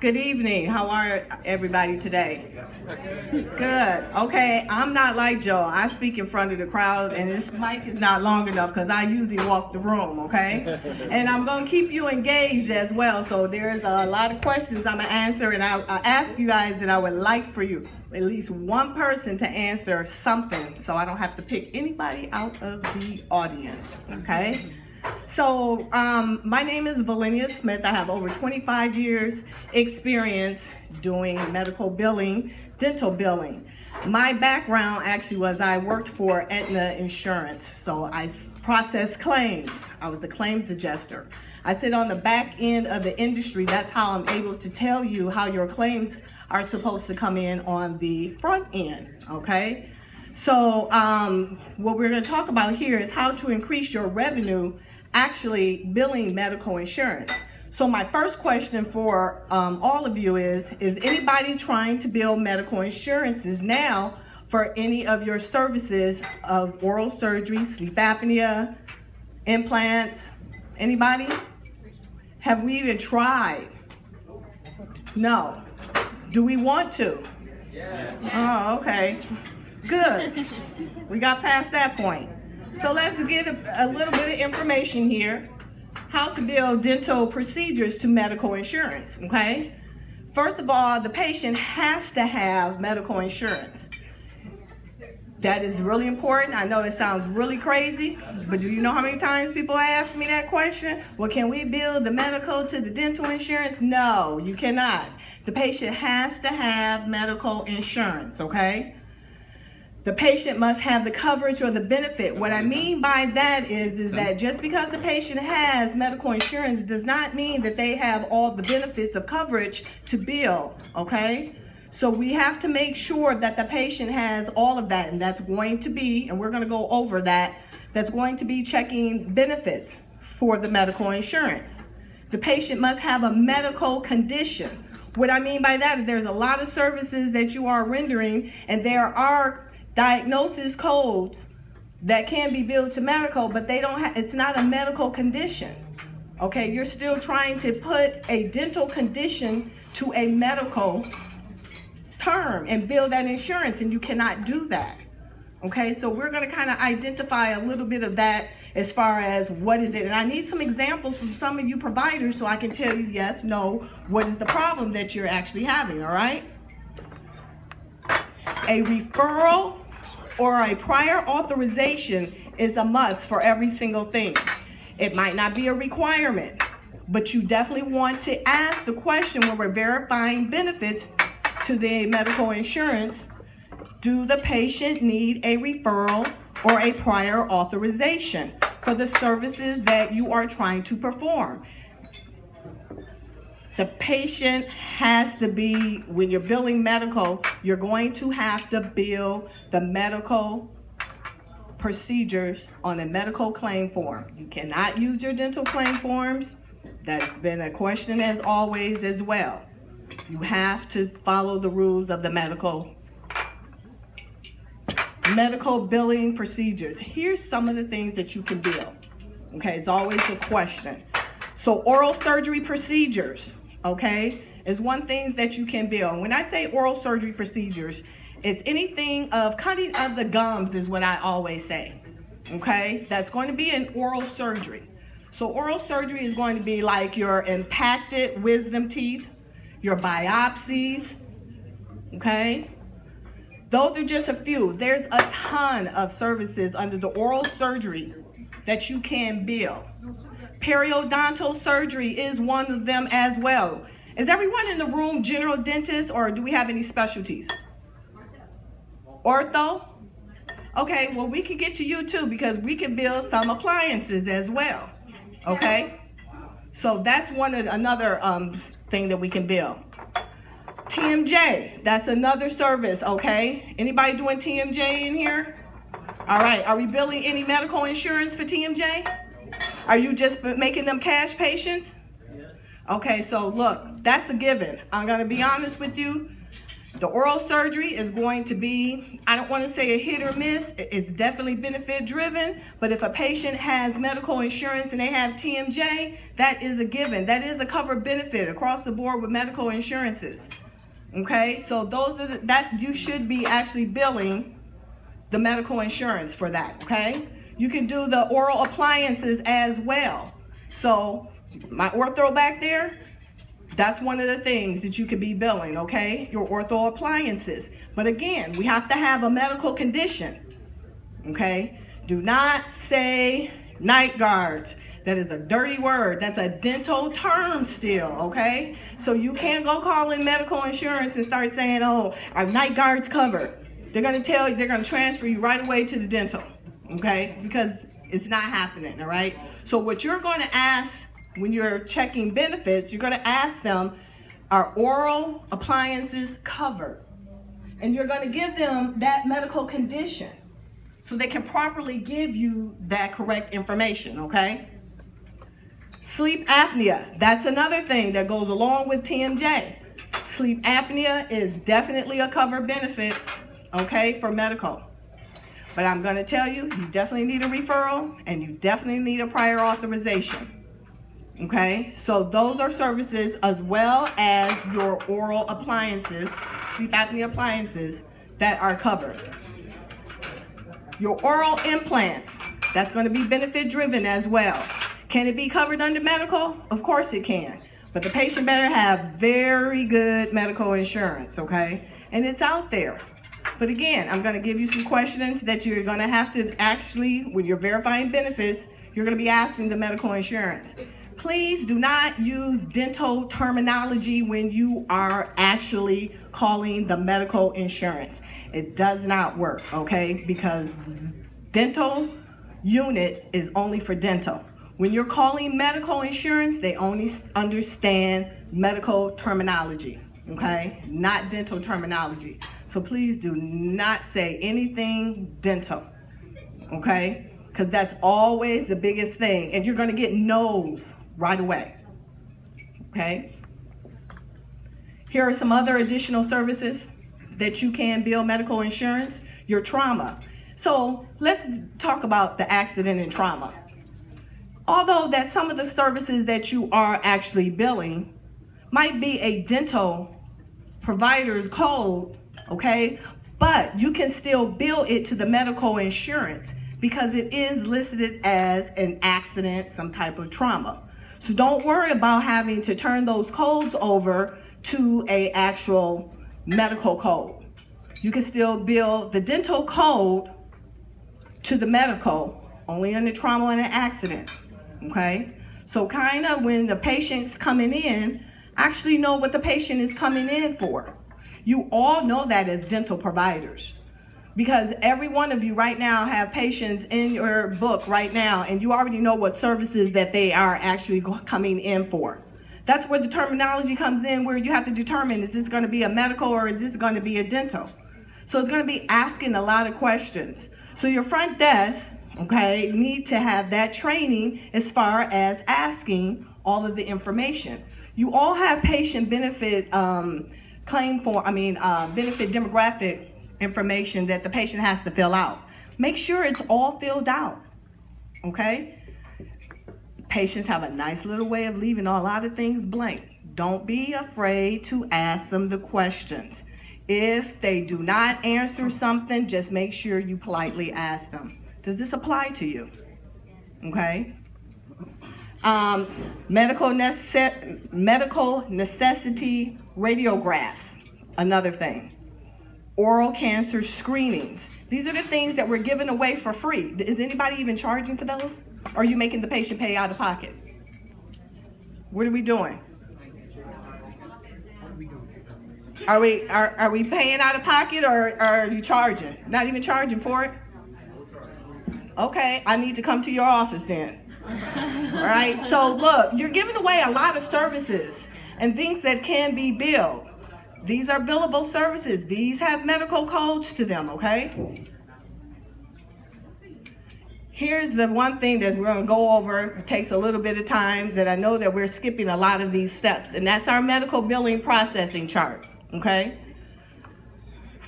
Good evening. How are everybody today? Good. Okay, I'm not like Joe. I speak in front of the crowd, and this mic is not long enough because I usually walk the room, okay? And I'm going to keep you engaged as well. So there's a lot of questions I'm going to answer, and I ask you guys that I would like for you, at least one person, to answer something so I don't have to pick anybody out of the audience, okay? So my name is Valynia Smith. I have over 25 years experience doing medical billing, dental billing. My background actually was I worked for Aetna Insurance, so I processed claims. I was a claims adjuster. I sit on the back end of the industry. That's how I'm able to tell you how your claims are supposed to come in on the front end, okay? So what we're going to talk about here is how to increase your revenue actually billing medical insurance. So my first question for all of you is anybody trying to bill medical insurances now for any of your services of oral surgery, sleep apnea, implants? Anybody? Have we even tried? No. Do we want to? Yes. Oh, okay. Good. We got past that point. So let's get a little bit of information here. How to bill dental procedures to medical insurance, okay? First of all, the patient has to have medical insurance. That is really important. I know it sounds really crazy, but do you know how many times people ask me that question? Well, can we bill the medical to the dental insurance? No, you cannot. The patient has to have medical insurance, okay? The patient must have the coverage or the benefit. What I mean by that is that just because the patient has medical insurance does not mean that they have all the benefits of coverage to bill, okay? So we have to make sure that the patient has all of that, and that's going to be, and we're going to go over that, that's going to be checking benefits for the medical insurance. The patient must have a medical condition. What I mean by that is there's a lot of services that you are rendering, and there are diagnosis codes that can be billed to medical, but they don't have, it's not a medical condition. Okay, you're still trying to put a dental condition to a medical term and bill that insurance, and you cannot do that. Okay, so we're going to kind of identify a little bit of that as far as what is it, and I need some examples from some of you providers so I can tell you yes, no, what is the problem that you're actually having, all right? A referral or a prior authorization is a must for every single thing. It might not be a requirement, but you definitely want to ask the question when we're verifying benefits to the medical insurance. Do the patient need a referral or a prior authorization for the services that you are trying to perform? The patient has to be, when you're billing medical, you're going to have to bill the medical procedures on a medical claim form. You cannot use your dental claim forms. That's been a question as always as well. You have to follow the rules of the medical billing procedures. Here's some of the things that you can bill. Okay, it's always a question. So oral surgery procedures, okay, is one thing that you can bill. When I say oral surgery procedures, it's anything of cutting of the gums is what I always say, okay? That's going to be an oral surgery. So oral surgery is going to be like your impacted wisdom teeth, your biopsies, okay? Those are just a few. There's a ton of services under the oral surgery that you can bill. Periodontal surgery is one of them as well. Is everyone in the room general dentist, or do we have any specialties? Ortho? Okay, well we can get to you too because we can bill some appliances as well. Okay? So that's another thing that we can bill. TMJ, that's another service, okay? Anybody doing TMJ in here? All right, are we billing any medical insurance for TMJ? Are you just making them cash patients? Yes. Okay, so look, that's a given. I'm going to be honest with you. The oral surgery is going to be, I don't want to say a hit or miss, it's definitely benefit driven, but if a patient has medical insurance and they have TMJ, that is a given. That is a covered benefit across the board with medical insurances. Okay, so those are that you should be actually billing the medical insurance for that, okay? You can do the oral appliances as well. So my ortho back there, that's one of the things that you could be billing, okay? Your ortho appliances. But again, we have to have a medical condition, okay? Do not say night guards. That is a dirty word. That's a dental term still, okay? So you can't go calling medical insurance and start saying, oh, our night guards covered. They're gonna tell you, they're gonna transfer you right away to the dental, okay? Because it's not happening, all right? So what you're gonna ask when you're checking benefits, you're going to ask them, are oral appliances covered? And you're going to give them that medical condition so they can properly give you that correct information, okay? Sleep apnea, that's another thing that goes along with TMJ. Sleep apnea is definitely a covered benefit, okay, for medical. But I'm going to tell you, you definitely need a referral and you definitely need a prior authorization. Okay, so those are services as well as your oral appliances, sleep apnea appliances that are covered. Your oral implants, that's going to be benefit driven as well. Can it be covered under medical? Of course it can. But the patient better have very good medical insurance, okay? And it's out there. But again, I'm going to give you some questions that you're going to have to actually, when you're verifying benefits, you're going to be asking the medical insurance. Please do not use dental terminology when you are actually calling the medical insurance. It does not work, okay? Because dental unit is only for dental. When you're calling medical insurance, they only understand medical terminology, okay? Not dental terminology. So please do not say anything dental, okay? Because that's always the biggest thing. And you're going to get no's right away, okay? Here are some other additional services that you can bill medical insurance. Your trauma. So let's talk about the accident and trauma. Although that some of the services that you are actually billing might be a dental provider's code, okay? But you can still bill it to the medical insurance because it is listed as an accident, some type of trauma. So don't worry about having to turn those codes over to an actual medical code. You can still bill the dental code to the medical, only in the trauma and an accident, okay? So kind of when the patient's coming in, actually know what the patient is coming in for. You all know that as dental providers. Because every one of you right now have patients in your book right now, and you already know what services that they are actually coming in for. That's where the terminology comes in, where you have to determine, is this going to be a medical or is this going to be a dental? So it's going to be asking a lot of questions. So your front desk, okay, need to have that training as far as asking all of the information. You all have patient benefit benefit demographic information that the patient has to fill out. Make sure it's all filled out, okay? Patients have a nice little way of leaving a lot of things blank. Don't be afraid to ask them the questions. If they do not answer something, just make sure you politely ask them, does this apply to you? Okay? Medical necessity radiographs, another thing. Oral cancer screenings. These are the things that we're giving away for free. Is anybody even charging for those? Or are you making the patient pay out of pocket? What are we doing? Are we paying out of pocket, or are you charging? Not even charging for it? Okay, I need to come to your office then. All right, so look, you're giving away a lot of services and things that can be billed. These are billable services. These have medical codes to them, okay? Here's the one thing that we're going to go over. It takes a little bit of time, that I know that we're skipping a lot of these steps, and that's our medical billing processing chart, okay?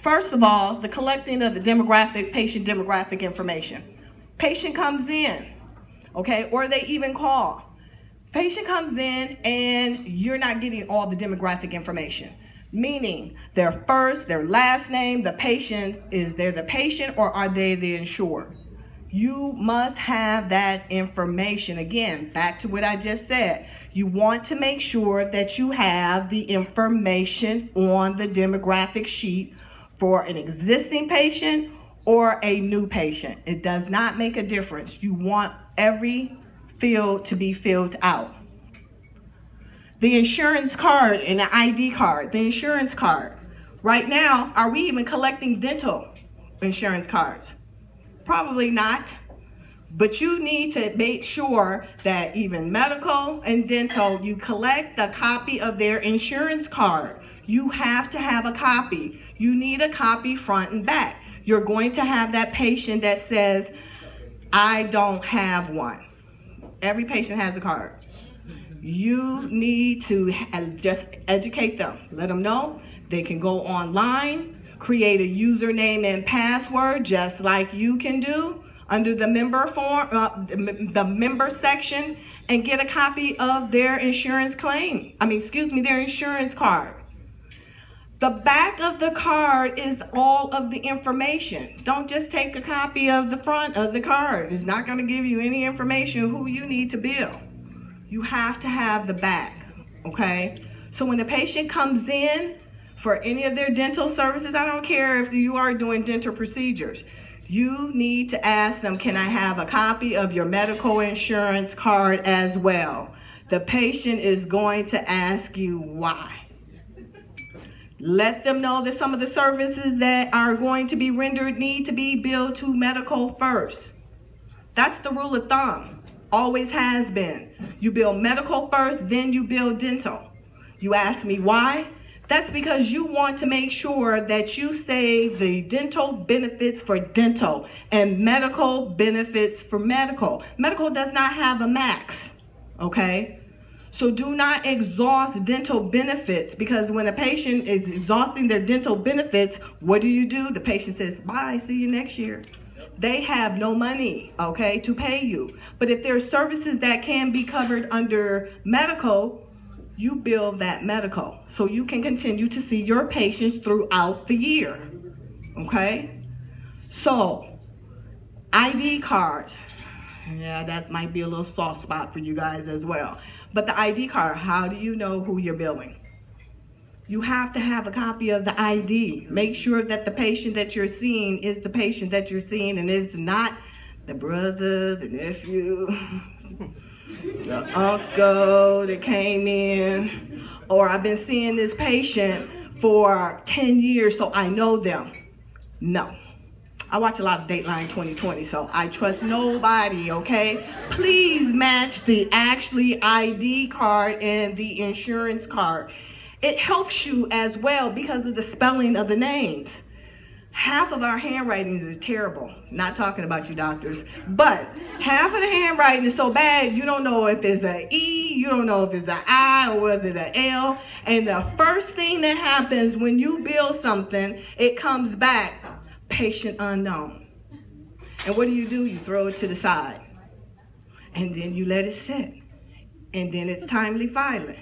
First of all, the collecting of the patient demographic information. Patient comes in, okay, or they even call. Patient comes in and you're not getting all the demographic information, meaning their first, their last name, the patient, is they the patient or are they the insured? You must have that information. Again, back to what I just said. You want to make sure that you have the information on the demographic sheet for an existing patient or a new patient. It does not make a difference. You want every field to be filled out. The insurance card and the ID card. The insurance card. Right now, are we even collecting dental insurance cards? Probably not. But you need to make sure that even medical and dental, you collect a copy of their insurance card. You have to have a copy. You need a copy front and back. You're going to have that patient that says, I don't have one. Every patient has a card. You need to just educate them. Let them know they can go online, create a username and password just like you can do under the member form, the member section, and get a copy of their insurance claim. Their insurance card. The back of the card is all of the information. Don't just take a copy of the front of the card. It's not going to give you any information who you need to bill. You have to have the back, okay? So when the patient comes in for any of their dental services, I don't care if you are doing dental procedures, you need to ask them, can I have a copy of your medical insurance card as well? The patient is going to ask you why. Let them know that some of the services that are going to be rendered need to be billed to medical first. That's the rule of thumb. Always has been. You bill medical first, then you bill dental. You ask me why? That's because you want to make sure that you save the dental benefits for dental and medical benefits for medical. Medical does not have a max, okay? So do not exhaust dental benefits, because when a patient is exhausting their dental benefits, what do? The patient says, bye, see you next year. They have no money, okay, to pay you. But if there are services that can be covered under medical, you bill that medical so you can continue to see your patients throughout the year, okay? So, ID cards. Yeah, that might be a little soft spot for you guys as well. But the ID card, how do you know who you're billing? You have to have a copy of the ID. Make sure that the patient that you're seeing is the patient that you're seeing and it's not the brother, the nephew, the uncle that came in, or I've been seeing this patient for 10 years so I know them. No. I watch a lot of Dateline 2020, so I trust nobody, okay? Please match the actually ID card and the insurance card. It helps you as well because of the spelling of the names. Half of our handwriting is terrible. Not talking about you doctors, but half of the handwriting is so bad you don't know if it's an E, you don't know if it's an I, or was it an L. And the first thing that happens when you bill something, it comes back patient unknown. And what do? You throw it to the side. And then you let it sit. And then it's timely filing.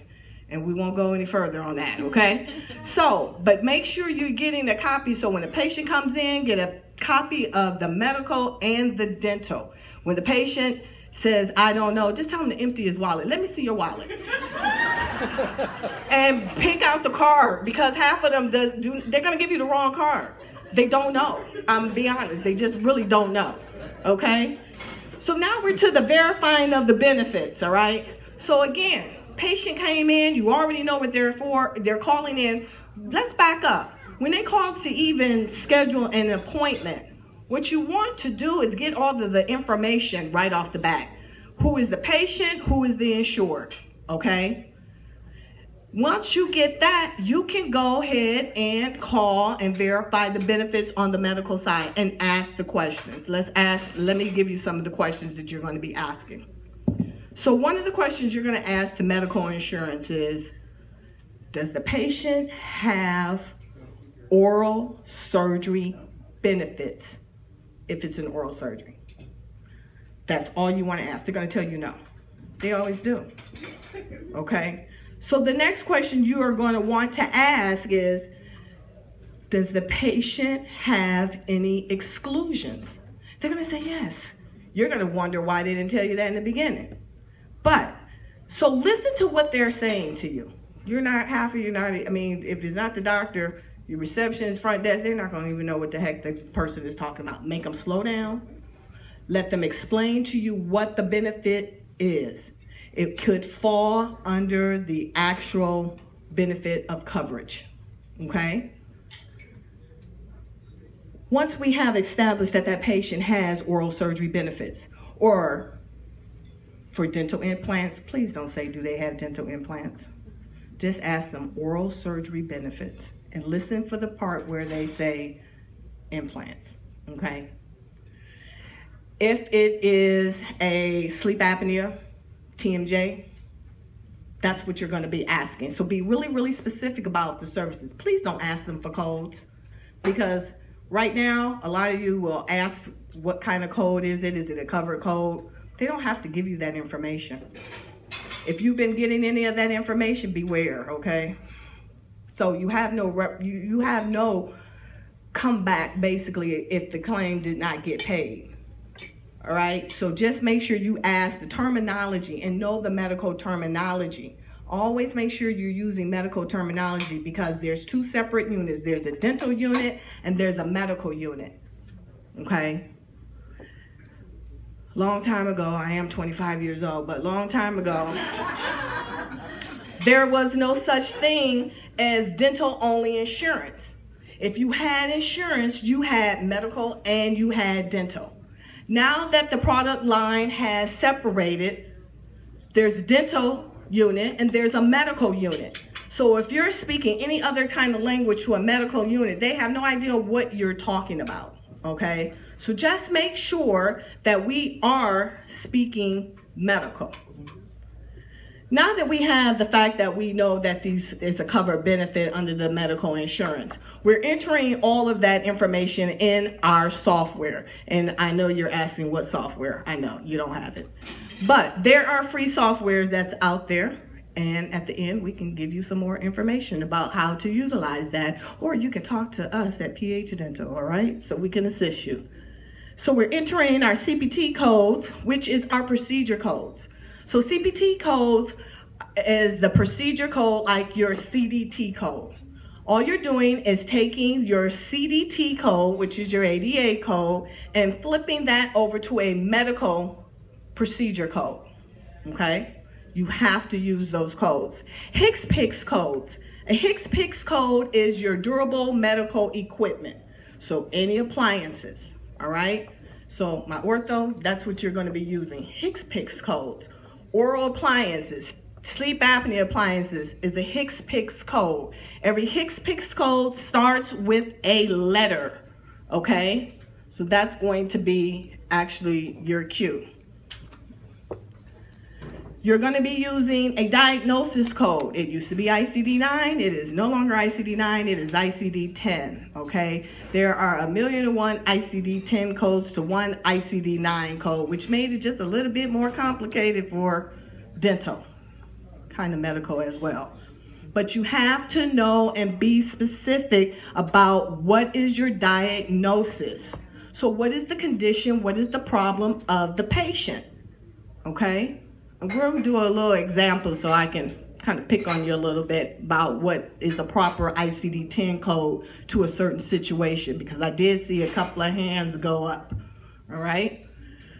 And we won't go any further on that, okay? So, but make sure you're getting a copy so when the patient comes in, get a copy of the medical and the dental. When the patient says, I don't know, just tell him to empty his wallet. Let me see your wallet. And pick out the card, because half of them, they're gonna give you the wrong card. They don't know. I'm gonna be honest, they just really don't know, okay? So now we're to the verifying of the benefits, all right? So again, patient came in, you already know what they're for, they're calling in. Let's back up. When they call to even schedule an appointment, what you want to do is get all of the information right off the bat. Who is the patient, who is the insured, okay? Once you get that, you can go ahead and call and verify the benefits on the medical side and ask the questions. Let me give you some of the questions that you're going to be asking. So one of the questions you're going to ask to medical insurance is, does the patient have oral surgery benefits if it's an oral surgery. That's all you want to ask. They're going to tell you no. They always do. Okay? So the next question you are going to want to ask is, does the patient have any exclusions? They're going to say yes. You're going to wonder why they didn't tell you that in the beginning. But, so listen to what they're saying to you. You're not happy, I mean, if it's not the doctor, your receptionist, front desk, they're not going to even know what the heck the person is talking about. Make them slow down. Let them explain to you what the benefit is. It could fall under the actual benefit of coverage, okay? Once we have established that that patient has oral surgery benefits, or for dental implants, please don't say, do they have dental implants? Just ask them oral surgery benefits and listen for the part where they say implants, okay? If it is a sleep apnea, TMJ, that's what you're going to be asking. So be really, really specific about the services. Please don't ask them for codes, because right now, a lot of you will ask what kind of code is it? Is it a covered code? They don't have to give you that information. If you've been getting any of that information, beware, okay? So you have no you have no comeback, basically, if the claim did not get paid. All right, so just make sure you ask the terminology and know the medical terminology. Always make sure you're using medical terminology, because there's two separate units. There's a dental unit and there's a medical unit, okay? Long time ago, I am 25 years old, but long time ago, there was no such thing as dental-only insurance. If you had insurance, you had medical and you had dental. Now that the product line has separated, there's a dental unit and there's a medical unit. So if you're speaking any other kind of language to a medical unit, they have no idea what you're talking about, okay? So just make sure that we are speaking medical. Now that we have the fact that we know that this is a covered benefit under the medical insurance, we're entering all of that information in our software. And I know you're asking what software. I know you don't have it. But there are free softwares that's out there. And at the end, we can give you some more information about how to utilize that. Or you can talk to us at PH Dental, all right? So we can assist you. So we're entering our CPT codes, which is our procedure codes. So CPT codes is the procedure code, like your CDT codes. All you're doing is taking your CDT code, which is your ADA code, and flipping that over to a medical procedure code, okay? You have to use those codes. HCPCS codes. A HCPCS code is your durable medical equipment. So any appliances, all right? So my ortho, that's what you're going to be using, HCPCS codes. Oral appliances, sleep apnea appliances is a HCPCS code. Every HCPCS code starts with a letter, okay? So that's going to be actually your cue. You're going to be using a diagnosis code. It used to be ICD-9. It is no longer ICD-9. It is ICD-10, okay? There are 1,000,001 ICD-10 codes to one ICD-9 code, which made it just a little bit more complicated for dental, kind of medical as well. But you have to know and be specific about what is your diagnosis. So what is the condition? What is the problem of the patient, okay? I'm going to do a little example so I can kind of pick on you a little bit about what is a proper ICD-10 code to a certain situation, because I did see a couple of hands go up, all right?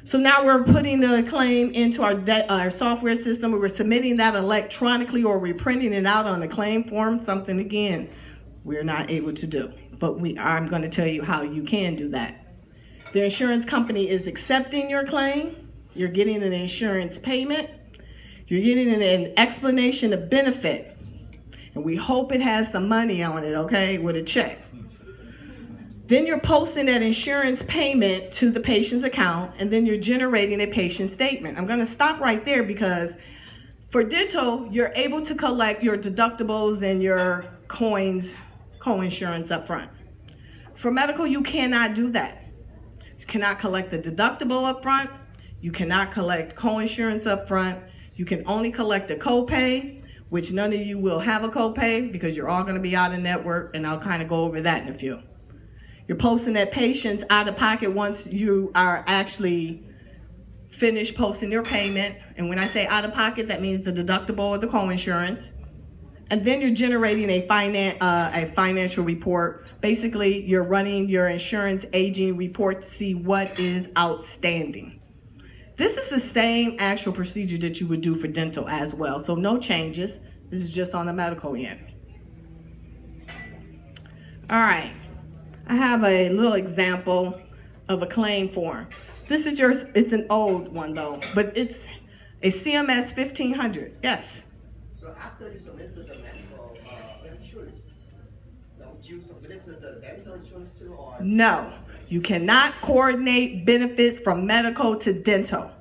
So now we're putting the claim into our software system. We're submitting that electronically, or we're printing it out on a claim form, something, again, we're not able to do. But I'm going to tell you how you can do that. The insurance company is accepting your claim. You're getting an insurance payment. You're getting an explanation of benefit. And we hope it has some money on it, okay, with a check. Then you're posting that insurance payment to the patient's account, and then you're generating a patient statement. I'm going to stop right there, because for dental, you're able to collect your deductibles and your coins co-insurance up front. For medical, you cannot do that. You cannot collect the deductible up front. You cannot collect co-insurance up front. You can only collect a copay, which none of you will have a copay because you're all going to be out of network, and I'll kind of go over that in a few. You're posting that patient's out of pocket once you are actually finished posting your payment. And when I say out of pocket, that means the deductible or the co-insurance. And then you're generating a financial report. Basically, you're running your insurance aging report to see what is outstanding. This is the same actual procedure that you would do for dental as well. So no changes. This is just on the medical end. All right. I have a little example of a claim form. This is yours. It's an old one though, but it's a CMS 1500. Yes. So after you submit to the medical insurance, don't you submit it to the dental insurance too, or? No, you cannot coordinate benefits from medical to dental.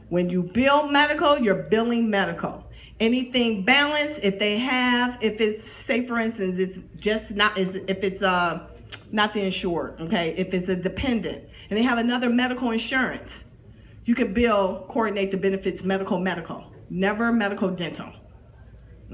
When you bill medical, you're billing medical. Anything balanced, if it's, say for instance, it's just not, if it's not the insured, okay? If it's a dependent and they have another medical insurance, you could coordinate the benefits medical, never medical dental,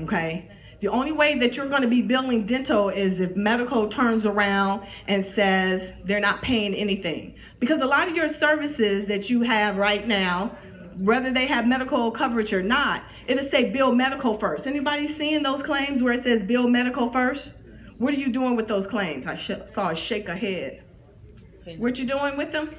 okay? The only way that you're going to be billing dental is if medical turns around and says they're not paying anything. Because a lot of your services that you have right now, whether they have medical coverage or not, it'll say bill medical first. Anybody seeing those claims where it says bill medical first? What are you doing with those claims? I saw a shake a head. What you doing with them?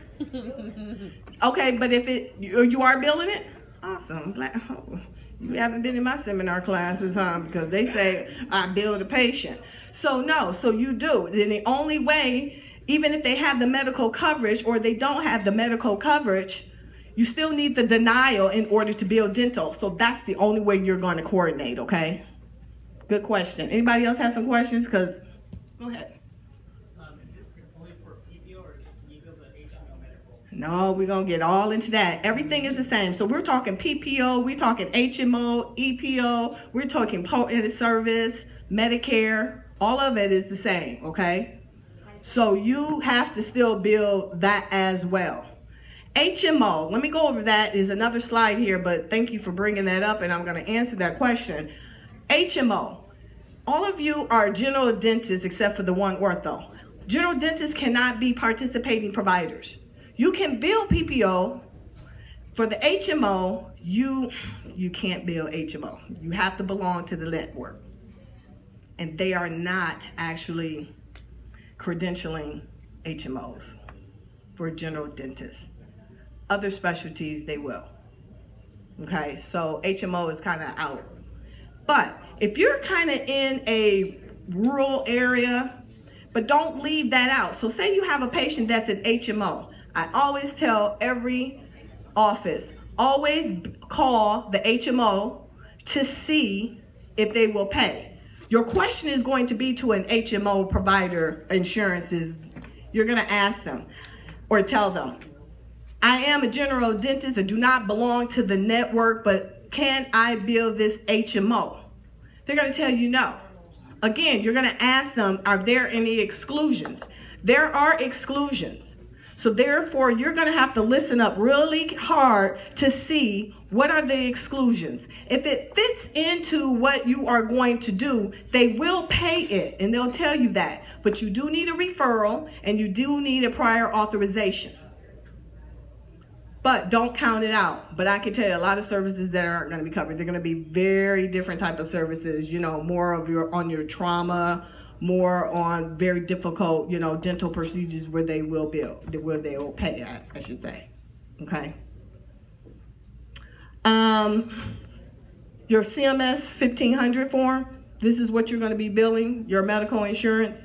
Okay, but if you are billing it, awesome. Oh, you haven't been in my seminar classes, huh? Because they say I bill the patient. So no, so you do. Then the only way, even if they have the medical coverage or they don't have the medical coverage, you still need the denial in order to bill dental. So that's the only way you're going to coordinate, okay? Good question. Anybody else have some questions? Because, go ahead. Is this only for PPO or can you bill the HMO medical? No, we're going to get all into that. Everything is the same. So we're talking PPO, we're talking HMO, EPO, we're talking post service, Medicare. All of it is the same, okay? So you have to still bill that as well. HMO, let me go over that. Is another slide here, but thank you for bringing that up, and I'm going to answer that question. HMO, all of you are general dentists except for the one ortho. General dentists cannot be participating providers. You can bill PPO. For the HMO, you can't bill HMO. You have to belong to the network. And they are not actually credentialing HMOs for general dentists. Other specialties, they will. Okay, so HMO is kind of out. But if you're kind of in a rural area, but don't leave that out. So say you have a patient that's an HMO. I always tell every office, always call the HMO to see if they will pay. Your question is going to be to an HMO provider, insurances. You're going to ask them or tell them, I am a general dentist. I do not belong to the network, but can I bill this HMO? They're going to tell you no. Again, you're going to ask them, are there any exclusions? There are exclusions. So therefore, you're going to have to listen up really hard to see what are the exclusions. If it fits into what you are going to do, they will pay it, and they'll tell you that. But you do need a referral, and you do need a prior authorization. But don't count it out. But I can tell you a lot of services that aren't going to be covered. They're going to be very different type of services, you know, more of on your trauma, more on very difficult, you know, dental procedures where they will bill, where they will pay, I should say. Okay. Your CMS 1500 form, this is what you're going to be billing, your medical insurance.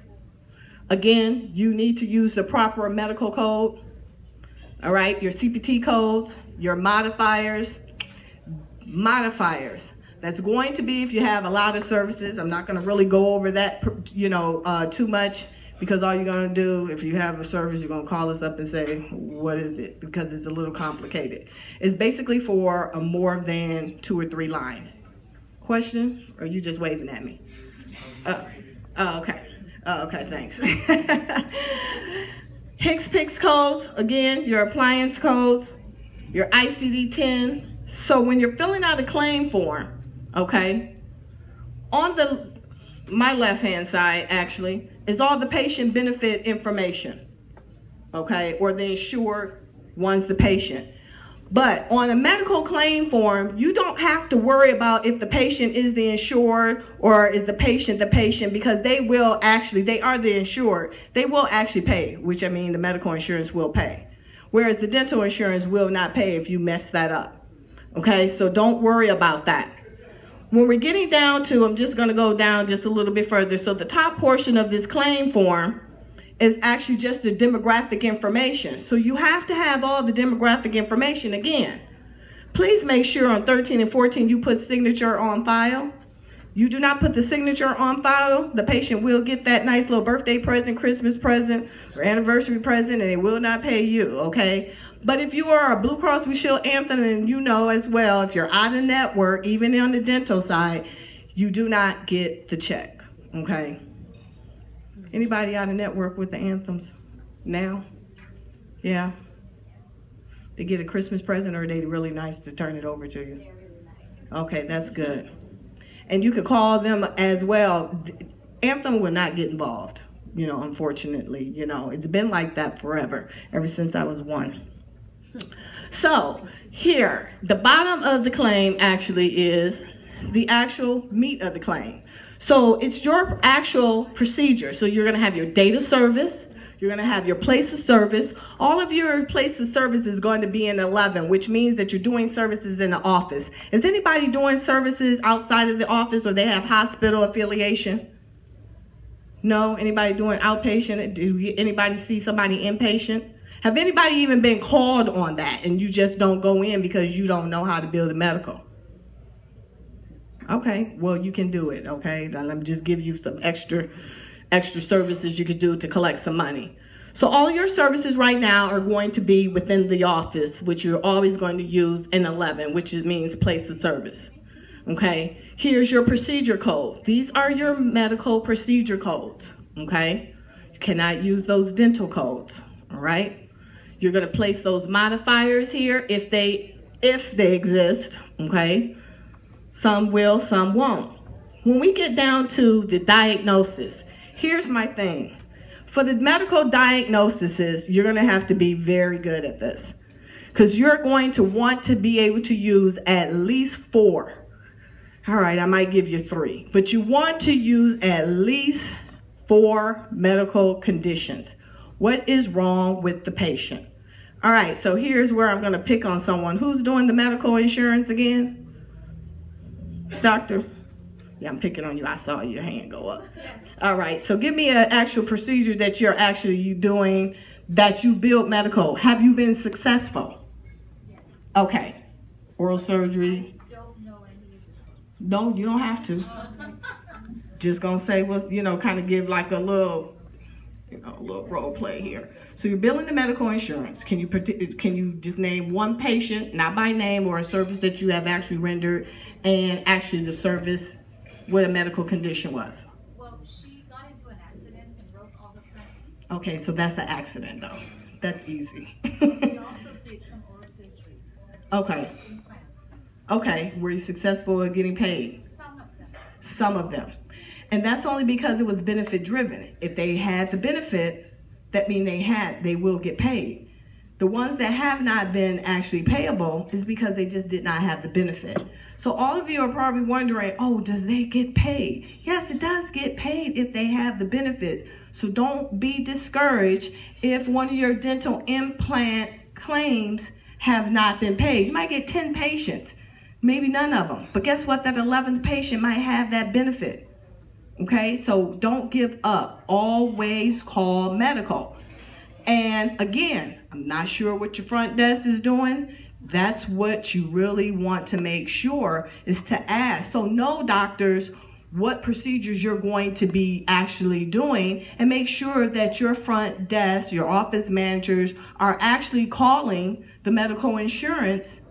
Again, you need to use the proper medical code. All right, your CPT codes, your modifiers. That's going to be if you have a lot of services. I'm not going to really go over that, you know, too much, because all you're going to do, if you have a service, you're going to call us up and say, what is it? Because it's a little complicated. It's basically for more than 2 or 3 lines. Question? Or are you just waving at me? Oh, okay. Oh, okay, thanks. HCPCS codes, again, your appliance codes, your ICD-10. So when you're filling out a claim form, okay, on my left-hand side, actually, is all the patient benefit information, okay, or the insured one's the patient. But on a medical claim form, you don't have to worry about if the patient is the insured or is the patient because they are the insured. They will actually pay, which I mean the medical insurance will pay. Whereas the dental insurance will not pay if you mess that up. Okay, so don't worry about that. When we're getting down to, I'm just gonna go down just a little bit further. So the top portion of this claim form is actually just the demographic information. So you have to have all the demographic information again. Please make sure on 13 and 14 you put signature on file. You do not put the signature on file, the patient will get that nice little birthday present, Christmas present, or anniversary present, and they will not pay you, okay? But if you are a Blue Cross Blue Shield Anthem, and you know as well, if you're out of network, even on the dental side, you do not get the check, okay? Anybody out of network with the Anthems now? Yeah? They get a Christmas present, or are they really nice to turn it over to you? Okay, that's good. And you could call them as well. Anthem will not get involved, you know, unfortunately. You know, it's been like that forever, ever since I was 1. So here, the bottom of the claim actually is the actual meat of the claim. So it's your actual procedure. So you're gonna have your date of service, you're gonna have your place of service. All of your place of service is going to be in 11, which means that you're doing services in the office. Is anybody doing services outside of the office, or they have hospital affiliation? No? Anybody doing outpatient? Do anybody see somebody inpatient? Have anybody even been called on that and you just don't go in because you don't know how to bill the medical? Okay, well, you can do it, okay? Now, let me just give you some extra services you could do to collect some money. So all your services right now are going to be within the office, which you're always going to use in 11, which means place of service, okay? Here's your procedure code. These are your medical procedure codes, okay? You cannot use those dental codes, all right? You're gonna place those modifiers here if they exist, okay? Some will, some won't. When we get down to the diagnosis, here's my thing. For the medical diagnoses, you're gonna have to be very good at this, because you're going to want to be able to use at least 4. All right, I might give you 3, but you want to use at least 4 medical conditions. What is wrong with the patient? All right, so here's where I'm gonna pick on someone. Who's doing the medical insurance again? Doctor? Yeah, I'm picking on you. I saw your hand go up. Yes. All right, so give me an actual procedure that you're actually doing that you build medical. Have you been successful? Yes. Okay. Oral surgery? I don't know any of them. No, you don't have to. Just gonna say what's, you know, kind of give like a little, you know, a little role play here. So you're billing the medical insurance. Can you just name one patient, not by name, or a service that you have actually rendered, and actually the service what a medical condition was? Well, she got into an accident and broke all her front teeth. Okay, so that's an accident though. That's easy. We also did some oral surgeries. Okay. Okay, were you successful at getting paid? Some of them. Some of them. And that's only because it was benefit driven. If they had the benefit, that means they will get paid. The ones that have not been actually payable is because they just did not have the benefit. So all of you are probably wondering, oh, does they get paid? Yes, it does get paid if they have the benefit. So don't be discouraged if one of your dental implant claims have not been paid. You might get 10 patients, maybe none of them. But guess what? That 11th patient might have that benefit. Okay, so don't give up. Always call medical. And again, I'm not sure what your front desk is doing. That's what you really want to make sure is to ask. So know, doctors, what procedures you're going to be actually doing, and make sure that your front desk, your office managers are actually calling the medical insurance,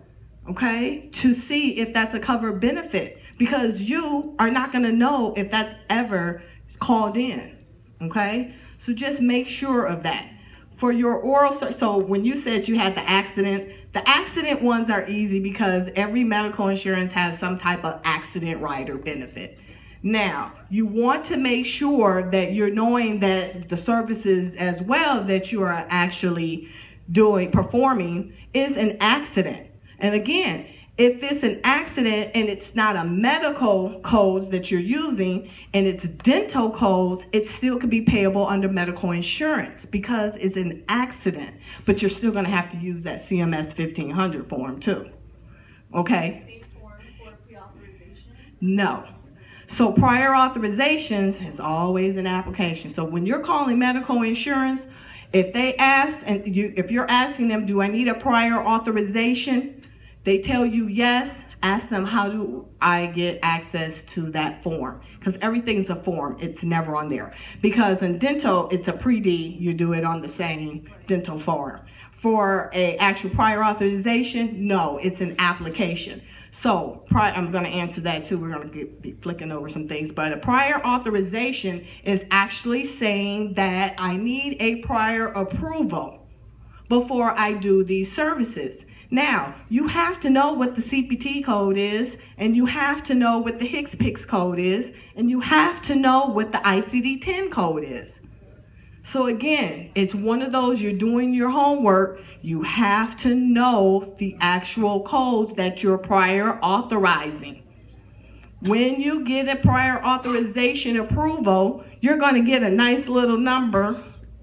okay, to see if that's a covered benefit. Because you are not going to know if that's ever called in, okay? So just make sure of that. For your oral, so when you said you had the accident ones are easy because every medical insurance has some type of accident rider benefit. Now, you want to make sure that you're knowing that the services as well that you are actually performing is an accident. And again, if it's an accident and it's not a medical codes that you're using and it's dental codes, it still could be payable under medical insurance because it's an accident. But you're still going to have to use that CMS 1500 form too. Okay? Same form for pre-authorization? No. So prior authorizations is always an application. So when you're calling medical insurance, if they ask, and if you're asking them, do I need a prior authorization? They tell you yes, ask them how do I get access to that form? Because everything's a form, it's never on there. Because in dental, it's a pre-D, you do it on the same dental form. For an actual prior authorization, no, it's an application. So I'm going to answer that too. We're going to be flicking over some things. But a prior authorization is actually saying that I need a prior approval before I do these services. Now, you have to know what the CPT code is, and you have to know what the HCPCS code is, and you have to know what the ICD-10 code is. So again, it's one of those, you're doing your homework, you have to know the actual codes that you're prior authorizing. When you get a prior authorization approval, you're going to get a nice little number,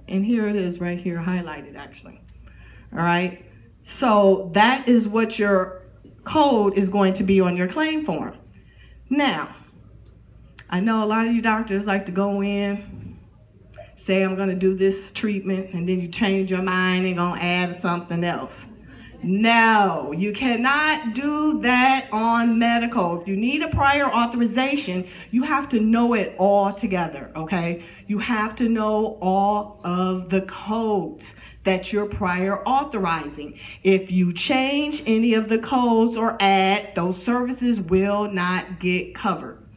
and here it is right here highlighted actually. All right. So that is what your code is going to be on your claim form. Now, I know a lot of you doctors like to go in, say I'm going to do this treatment, and then you change your mind and going to add something else. No, you cannot do that on medical. If you need a prior authorization, you have to know it all together, okay? You have to know all of the codes that you're prior authorizing. If you change any of the codes or add, those services will not get covered.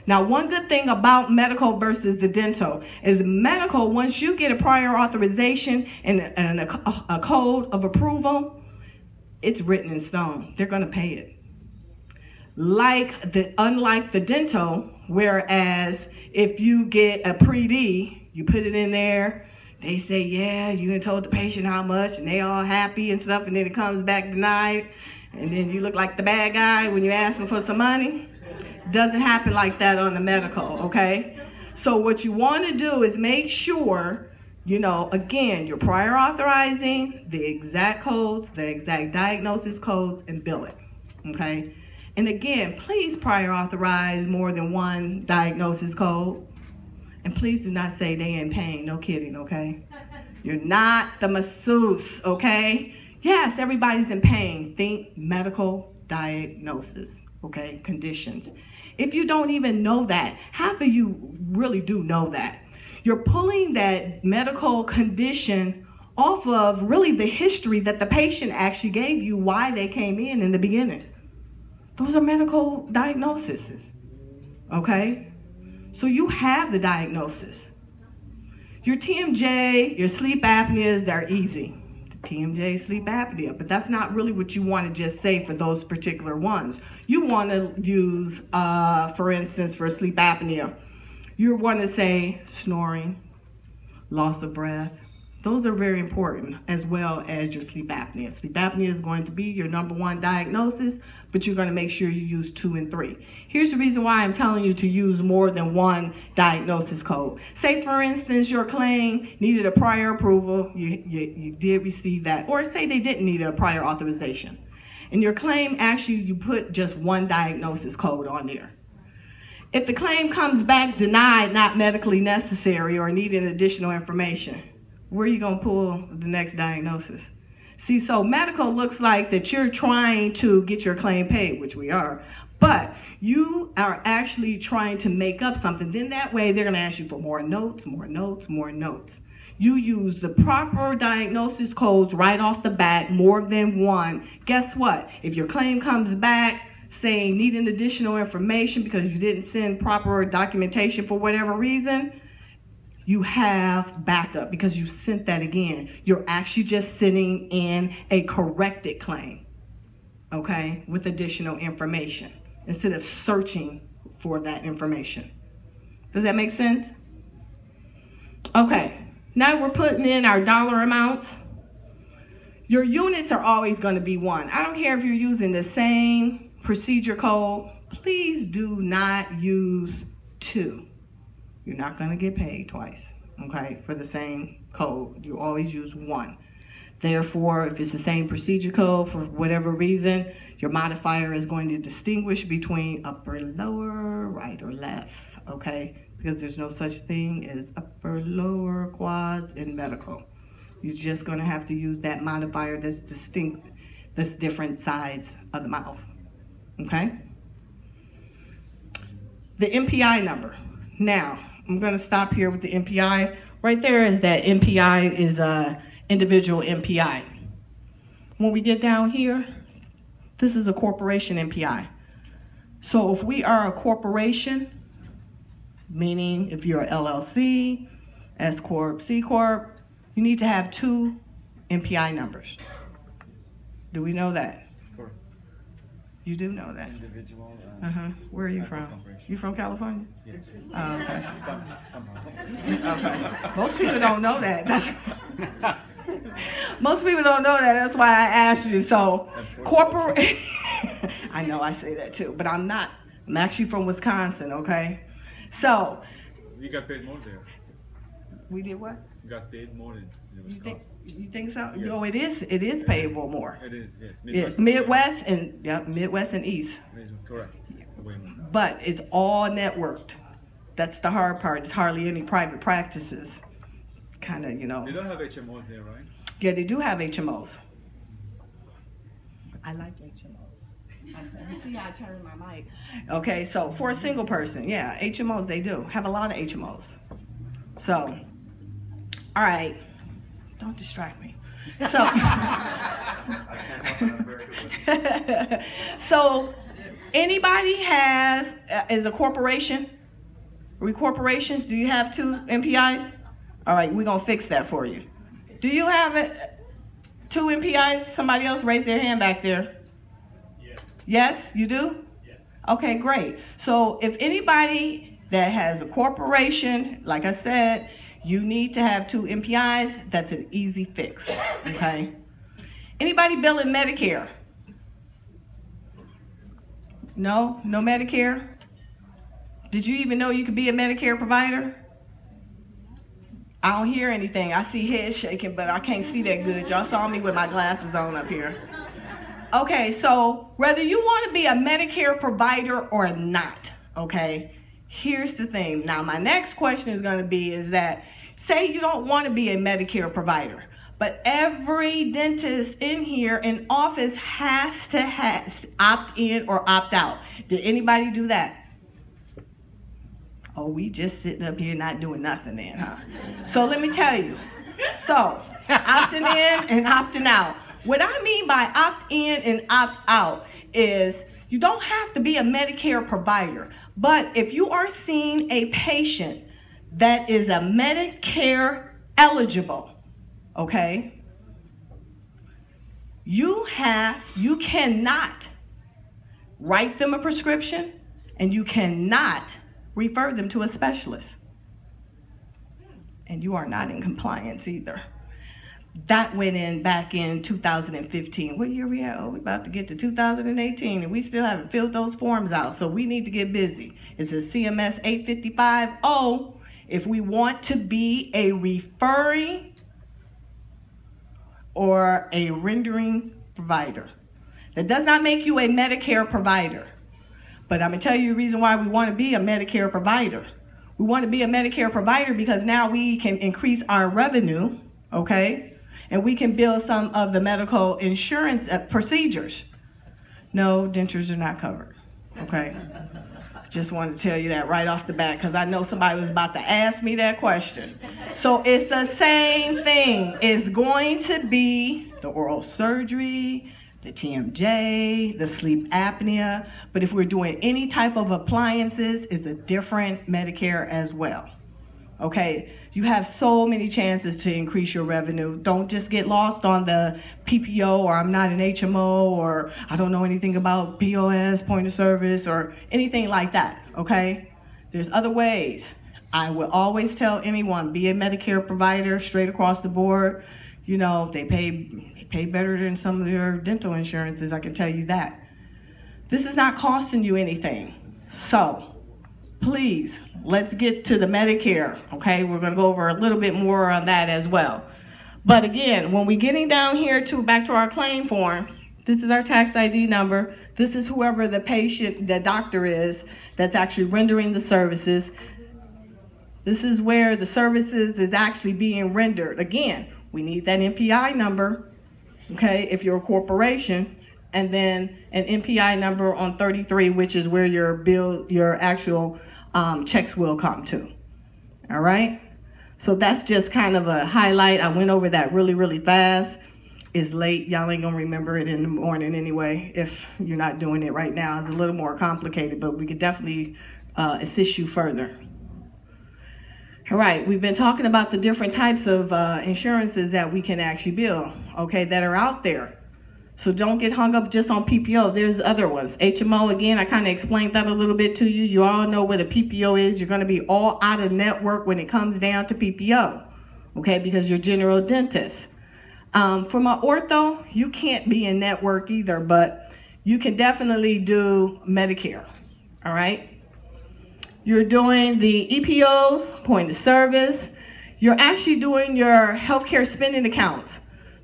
Now, one good thing about medical versus the dental is medical, once you get a prior authorization and a code of approval, it's written in stone. They're going to pay it. Unlike the dental, whereas if you get a pre-D, you put it in there, they say, yeah, you done told the patient how much, and they all happy and stuff, and then it comes back denied, and then you look like the bad guy when you ask them for some money. Doesn't happen like that on the medical, okay? So what you want to do is make sure, you know, again, you're prior authorizing the exact codes, the exact diagnosis codes, and bill it, okay? And again, please prior authorize more than one diagnosis code. And please do not say they in pain, no kidding, okay? You're not the masseuse, okay? Yes, everybody's in pain. Think medical diagnosis, okay, conditions. If you don't even know that, half of you really do know that. You're pulling that medical condition off of really the history that the patient actually gave you why they came in the beginning. Those are medical diagnoses, okay? So you have the diagnosis. Your TMJ, your sleep apneas, they're easy. The TMJ, sleep apnea, but that's not really what you want to just say for those particular ones. You want to use, for instance, for sleep apnea, you want to say snoring, loss of breath. Those are very important, as well as your sleep apnea. Sleep apnea is going to be your #1 diagnosis, but you're going to make sure you use 2 and 3. Here's the reason why I'm telling you to use more than one diagnosis code. Say, for instance, your claim needed a prior approval. You did receive that. Or say they didn't need a prior authorization. And your claim, actually, you put just one diagnosis code on there. If the claim comes back denied, not medically necessary, or needed additional information, where are you going to pull the next diagnosis? See, so medical looks like that you're trying to get your claim paid, which we are, but you are actually trying to make up something. Then that way they're going to ask you for more notes, more notes, more notes. You use the proper diagnosis codes right off the bat, more than one. Guess what? If your claim comes back saying needing additional information because you didn't send proper documentation for whatever reason, you have backup because you sent that again. You're actually just sending in a corrected claim, okay, with additional information instead of searching for that information. Does that make sense? Okay, now we're putting in our dollar amounts. Your units are always going to be 1. I don't care if you're using the same procedure code. Please do not use 2. You're not going to get paid twice, okay, for the same code. You always use 1. Therefore, if it's the same procedure code for whatever reason, your modifier is going to distinguish between upper, lower, right, or left, okay, because there's no such thing as upper, lower, quads in medical. You're just going to have to use that modifier that's distinct, that's different sides of the mouth, okay? The MPI number. Now, I'm going to stop here with the MPI. Right there is that MPI is a individual MPI. When we get down here, this is a corporation MPI. So if we are a corporation, meaning if you're a LLC, S Corp, C Corp, you need to have 2 MPI numbers. Do we know that? Correct. You do know that? Individual. Where are you from? You from California? Yes. Oh, okay. Somehow. Okay. Most people don't know that. Most people don't know that. That's why I asked you. So, corporate. I know I say that too, but I'm not. I'm actually from Wisconsin. Okay. So. We got paid more there. We did what? We got paid more than Wisconsin. You think so? Yes. No, it is payable more. It is, yes. Yes, Midwest and East. Correct. Way more. But it's all networked. That's the hard part. It's hardly any private practices. Kind of, you know. They don't have HMOs there, right? Yeah, they do have HMOs. I like HMOs. You see how I turn my mic. Okay, so for a single person, yeah, HMOs, they do have a lot of HMOs. So, all right, don't distract me. So, so anybody is a corporation? Are we corporations? Do you have 2 MPIs? All right, we're gonna fix that for you. Do you have 2 MPIs? Somebody else raise their hand back there. Yes. Yes, you do? Yes. Okay, great. So if anybody that has a corporation, like I said, you need to have 2 MPIs. That's an easy fix, okay? Anybody billing Medicare? No? No Medicare? Did you even know you could be a Medicare provider? I don't hear anything. I see heads shaking, but I can't see that good. Y'all saw me with my glasses on up here. Okay, so whether you want to be a Medicare provider or not, okay, here's the thing. Now, my next question is going to be is that, say you don't want to be a Medicare provider, but every dentist in here in office has to opt in or opt out. Did anybody do that? Oh, we just sitting up here not doing nothing then, huh? So let me tell you. So, opting in and opting out. What I mean by opt in and opt out is you don't have to be a Medicare provider, but if you are seeing a patient that is a Medicare eligible, okay, you cannot write them a prescription and you cannot refer them to a specialist. And you are not in compliance either. That went in back in 2015. What year we at? Oh, we're about to get to 2018 and we still haven't filled those forms out. So we need to get busy. It's a CMS 855-0 if we want to be a referring or a rendering provider. That does not make you a Medicare provider. But I'm going to tell you the reason why we want to be a Medicare provider. We want to be a Medicare provider because now we can increase our revenue, okay? And we can bill some of the medical insurance procedures. No, dentures are not covered, okay? Just wanted to tell you that right off the bat because I know somebody was about to ask me that question. So it's the same thing. It's going to be the oral surgery, the TMJ, the sleep apnea, but if we're doing any type of appliances, it's a different Medicare as well. Okay, You have so many chances to increase your revenue. Don't just get lost on the PPO, or I'm not an HMO, or I don't know anything about POS, point of service, or anything like that, okay? There's other ways. I will always tell anyone, be a Medicare provider straight across the board. You know, they pay better than some of your dental insurances, I can tell you that. This is not costing you anything. So, please, let's get to the Medicare, okay? We're gonna go over a little bit more on that as well. But again, when we're getting down here to back to our claim form, this is our tax ID number. This is whoever the patient, the doctor is that's actually rendering the services. This is where the services is actually being rendered. Again, we need that NPI number, okay, if you're a corporation, and then an NPI number on 33, which is where your actual checks will come to. All right? So that's just kind of a highlight. I went over that really, really fast. It's late. Y'all ain't gonna remember it in the morning anyway if you're not doing it right now. It's a little more complicated, but we could definitely assist you further. All right, we've been talking about the different types of insurances that we can actually bill, okay, that are out there. So don't get hung up just on PPO. There's other ones. HMO, again, I kind of explained that a little bit to you. You all know what a PPO is. You're going to be all out of network when it comes down to PPO, okay, because you're general dentist. For my ortho, you can't be in network either, but you can definitely do Medicare, all right? You're doing the EPOs, point of service. You're actually doing your healthcare spending accounts.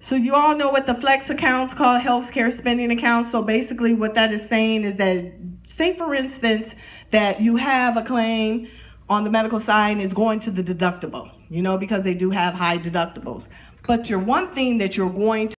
So you all know what the flex accounts called healthcare spending accounts. So basically what that is saying is that, say for instance, that you have a claim on the medical side and it's going to the deductible, you know, because they do have high deductibles. But your one thing that you're going to